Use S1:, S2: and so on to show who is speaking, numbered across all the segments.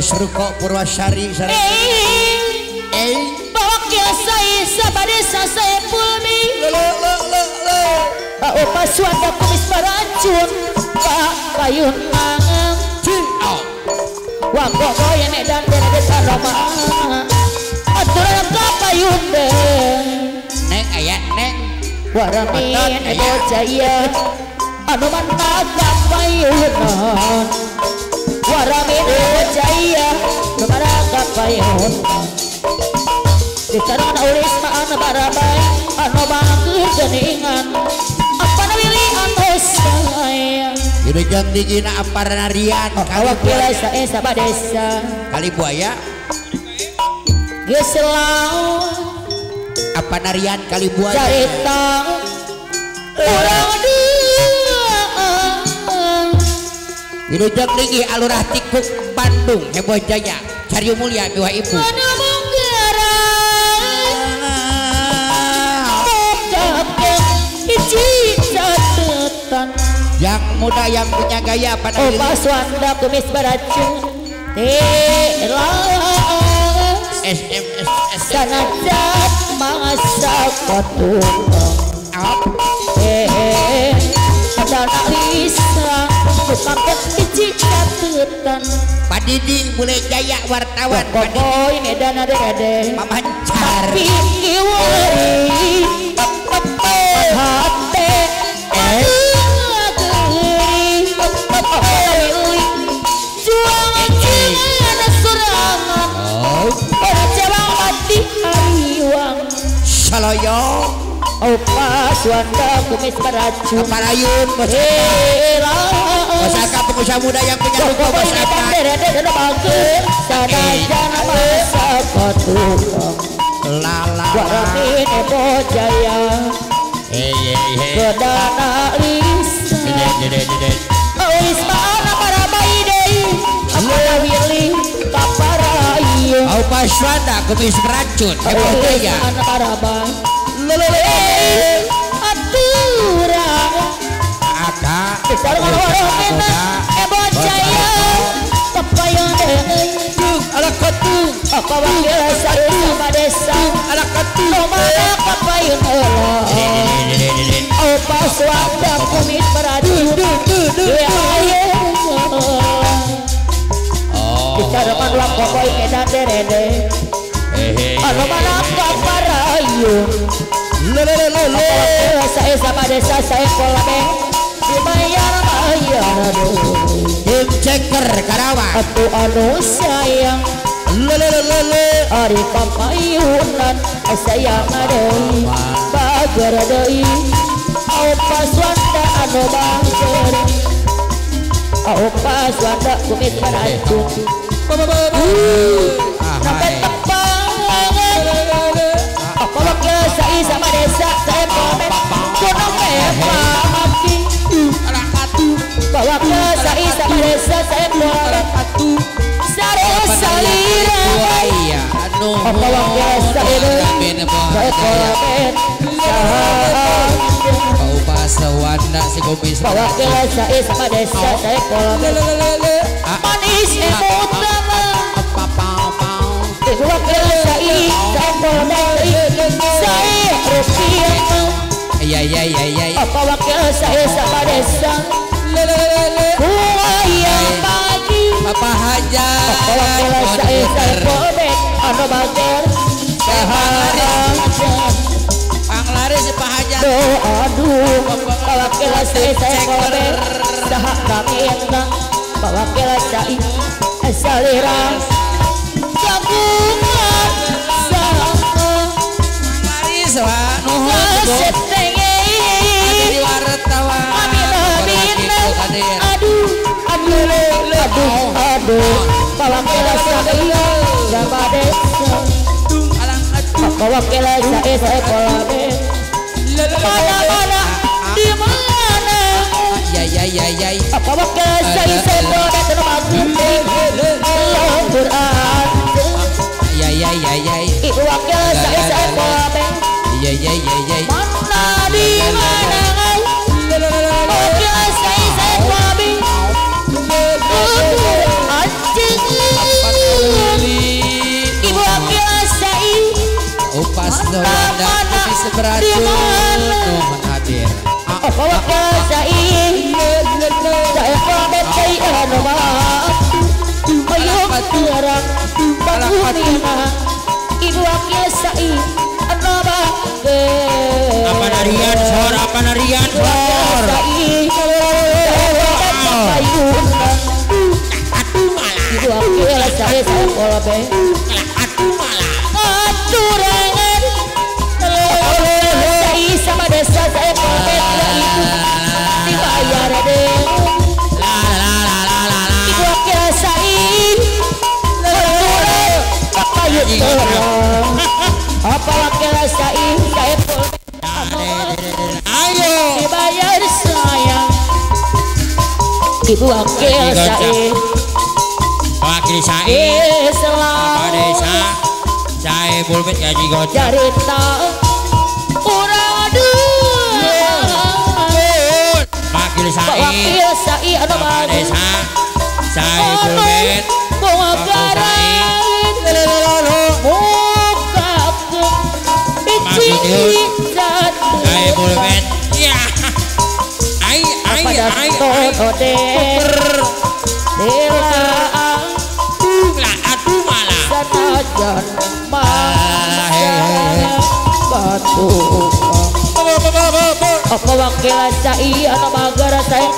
S1: Bos Ruko Purwasari
S2: Wakil saya sabadesa saya pulmi Opa suanda kumis beracun Pak payun mangang Wanggo goye medan dede tanoma Aturan ka payun deh
S1: Neng ayat neng
S2: Waramin ebo jaya Anu mantaka payunan Waramin ebo jaya Anu mantaka payunan Dikarang na ulis maan barabay Ano bangkir geningan Apa na wili atos saya
S1: Yudha jang digina apar narian
S2: Awak pilai saya sabah desa
S1: Kali buaya
S2: Geselau
S1: apa narian kali buaya
S2: Cerita Orang dua
S1: Yudha jang digi alurah tikuk Bandung heboh jaya Cari mulia dua ibu yang muda yang punya gaya pada
S2: Opa Swanda kumis beracun Telas
S1: SMS
S2: Sanajat masa ketulang Ada Lisa Bukan kecil catatan
S1: Pak Didi boleh jaya wartawan Pak
S2: Boy medan ada-ada
S1: memancar
S2: Pilih wari Hati
S1: Saloyo
S2: Opa Swanda kumis beracun
S1: Parayun Bosaka pengusaha muda yang punya ruko Bosaka
S2: Sanajan masa ketulang
S1: Lala
S2: Waramin ebo jaya Kedana Lisa Ois maana para bayi deh Apana willy kaparayu
S1: Opa Swanda kumis beracun heboh jaya
S2: Maana para bayi Aturang
S1: Ada
S2: Besar ngorongin ebo jaya Kepayan deh
S1: ala ketung
S2: Apa wakil saya sama desa
S1: ala ketung
S2: Nomana kapayun elah Opa Swanda kumis beracun Dicarakan ulang kokoy medan derede Ano mana kaparayun Saya sama desa saya kolame Dibayar bayar
S1: tim ceker Karawang
S2: Atu anu sayang Ari kapayunan sayang adei Bager adei Opa Swanda anu bager Opa Swanda kumis beracun Sampai tepang Apa wakil saya sama desa saya komen Gunung memang mati Bawa ke saya sama desa saya komen Sare salira Apa wakil saya komen
S1: Opa Swanda si kumis
S2: Bawa ke saya sama desa saya komen Manis emutama Bawa ke saya komen Saya rupiah Apa wakil saya sama desa Kuaya pagi
S1: Papa Hajar
S2: Apa wakil saya komen Ano bager Sahaja
S1: Panglaris Pak Hajar
S2: Aduh Apa wakil saya komen Sahak kamina Apa wakil saya Salira Gabungan sama
S1: Panglaris wah nuhun
S2: Setenge
S1: di wartawan
S2: Aduh Palang kela saya Sama desa Apa wakil saya kolame Mana-mana Di mana Apa wakil saya kolame Terima Quran Ibu wakil saya kolame Mana di mana Wakil saya kolame Anjing
S1: Ratu nuhun hadir.
S2: Wakil saing saya pamit kay ano ba ayok kurang pagkumina ibu wakil saing ano ba
S1: Apa narian sor, apa narian sor.
S2: saing
S1: Atuh malah,
S2: ibu wakil saya polabe
S1: atuh malah.
S2: aturangan saing sama desa saya polabe itu dibayar deh ibu wakil saing apa yuk apa wakil saing saya polabe
S1: Ayo.
S2: dibayar sayang ibu wakil saing
S1: Wakil Said, Apa
S2: selalu
S1: desa, saya pulpit gaji gocap.
S2: cerita urang dua
S1: Wakil Said,
S2: wakil saing anu
S1: Apa
S2: bagus
S1: desa, saya pulpit.
S2: bunga garan muka
S1: Maksudnya, saya pulpit. Ya. Ai.
S2: ode dilaang
S1: Lah aduh malah.
S2: sanajan masana batu apa wakil saing anu bagar saya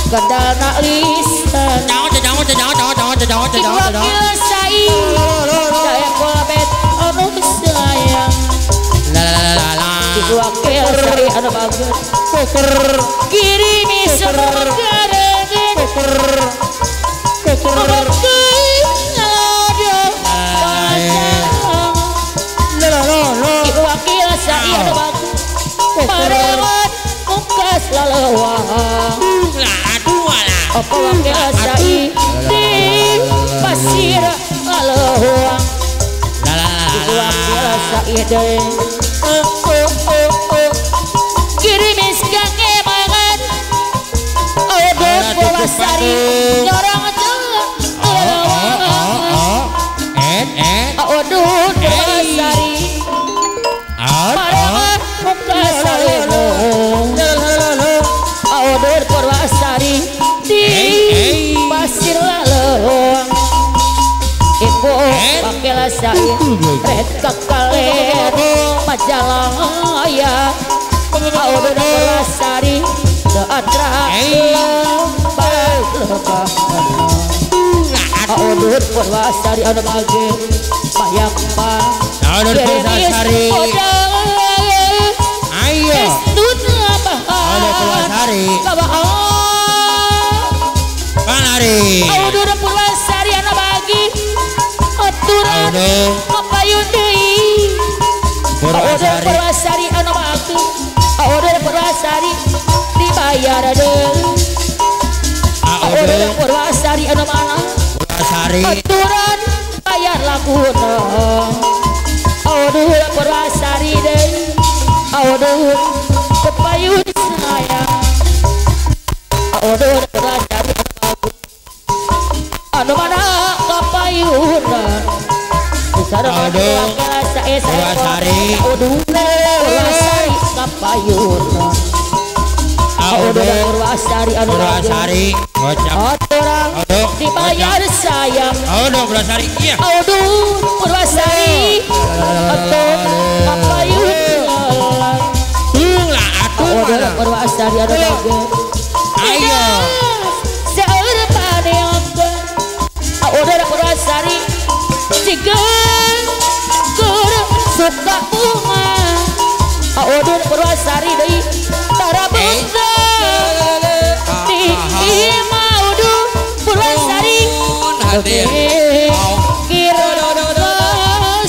S2: kendana lisan ibu wakil saing saya kolabet anu sayang ibu wakil saing anu bagar kirimi semua garangan ibu wakil saing anu bagar parewan mukas lalawang
S1: Lah aduh malah.
S2: apa wakil saing di pasir lalawang ibu wakil saing deh kirimis kang emangan odot Purwasari nyorong odot Purwasari parewan mukas lalawang odot Purwasari di pasir lalawang ibu wakil saing red kekalen Majalaya odot Purwasari teatra lebah odot Purwasari anu bage bayang pa
S1: Odot Purwasari. Ayo. Odot Purwasari. Panari.
S2: Odot Purwasari anu bage aturan papayun deui odot Purwasari anu bage odot Purwasari dibayar deui odot Purwasari anu mana
S1: Purwasari.
S2: aturan bayar lakuna odot Purwasari deui odot papayun sayang odot Purwasari anu mana kapayunan
S1: Odot Purwasari.
S2: odot Purwasari kapayunan odot Purwasari anu
S1: Purwasari. Gocap.
S2: aturan
S1: Odot.
S2: dibayar sayang
S1: Odot Purwasari. Iya.
S2: odot Purwasari odot kapayunan
S1: Lah aduh
S2: odot
S1: malah.
S2: Purwasari anu bage
S1: Ayo.
S2: seueur paneongkeun odot Purwasari cigeun keur suka bunga odot Purwasari deui tara bunda di imah odot Purwasari
S1: Hadir.
S2: kira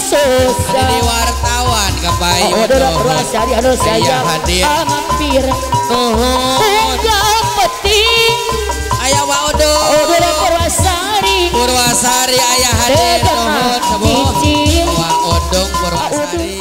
S2: susah
S1: Di wartawan kebayu.
S2: odot Purwasari anu saya
S1: hadir.
S2: hampir enggak penting
S1: Ayah wa Odot.
S2: odot Purwasari
S1: Purwasari ayah hadir. Nuhun sebuah. Wa Odong Purwasari.